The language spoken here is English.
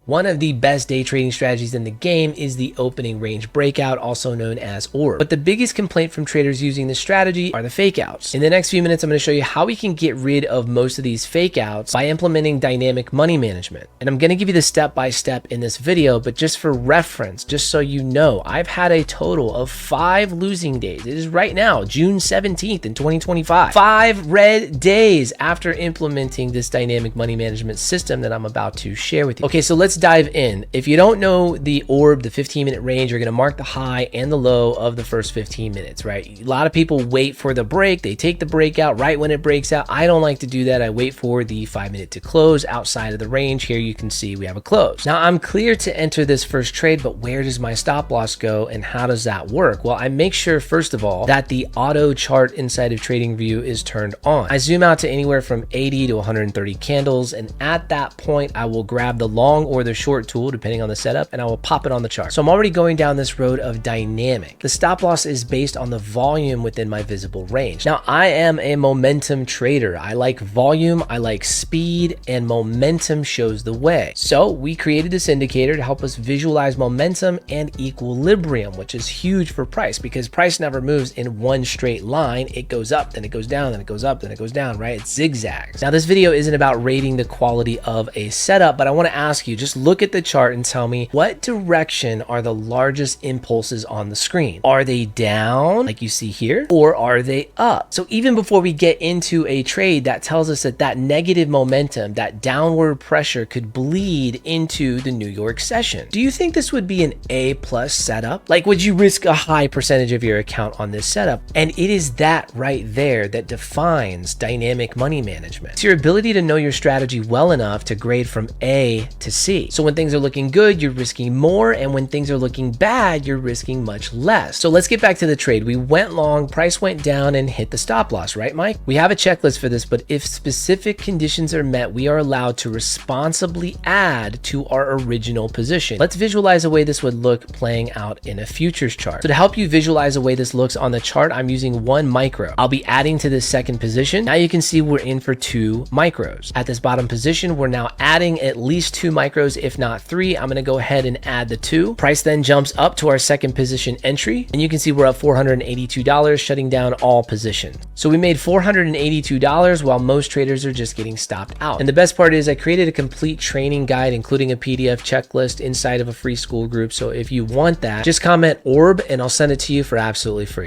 One of the best day trading strategies in the game is the opening range breakout, also known as ORB. But the biggest complaint from traders using this strategy are the fake outs. In the next few minutes, I'm going to show you how we can get rid of most of these fake outs by implementing dynamic money management. And I'm going to give you the step-by-step in this video, but just for reference, just so you know, I've had a total of 5 losing days. It is right now, June 17th in 2025. 5 red days after implementing this dynamic money management system that I'm about to share with you. Okay, so let's dive in. If you don't know the ORB, the 15-minute range, you're going to mark the high and the low of the first 15 minutes, right? A lot of people wait for the break. They take the breakout right when it breaks out. I don't like to do that. I wait for the 5-minute to close outside of the range. Here you can see we have a close. Now I'm clear to enter this first trade, but where does my stop loss go and how does that work? Well, I make sure first of all that the auto chart inside of TradingView is turned on. I zoom out to anywhere from 80 to 130 candles, and at that point I will grab the long or the short tool depending on the setup, and I will pop it on the chart. So I'm already going down this road of dynamic. The stop loss is based on the volume within my visible range. Now I am a momentum trader. I like volume, I like speed, and momentum shows the way. So we created this indicator to help us visualize momentum and equilibrium, which is huge for price because price never moves in one straight line. It goes up, then it goes down, then it goes up, then it goes down, right? It zigzags. Now this video isn't about rating the quality of a setup, but I want to ask you, just look at the chart and tell me what direction are the largest impulses on the screen. Are they down like you see here, or are they up? So even before we get into a trade, that tells us that that negative momentum, that downward pressure could bleed into the New York session. Do you think this would be an A+ setup? Like, would you risk a high percentage of your account on this setup? And it is that right there that defines dynamic money management. It's your ability to know your strategy well enough to grade from A to C. So when things are looking good, you're risking more, and when things are looking bad, you're risking much less. So let's get back to the trade. We went long, price went down and hit the stop loss, right, Mike? We have a checklist for this, but if specific conditions are met, we are allowed to responsibly add to our original position. Let's visualize the way this would look playing out in a futures chart. So to help you visualize the way this looks on the chart, I'm using 1 micro. I'll be adding to this second position. Now you can see we're in for 2 micros. At this bottom position, we're now adding at least 2 micros, if not 3. I'm going to go ahead and add the 2. Price then jumps up to our second position entry, and you can see we're up $482, shutting down all position. So we made $482 while most traders are just getting stopped out. And the best part is I created a complete training guide, including a PDF checklist inside of a free school group. So if you want that, just comment ORB and I'll send it to you for absolutely free.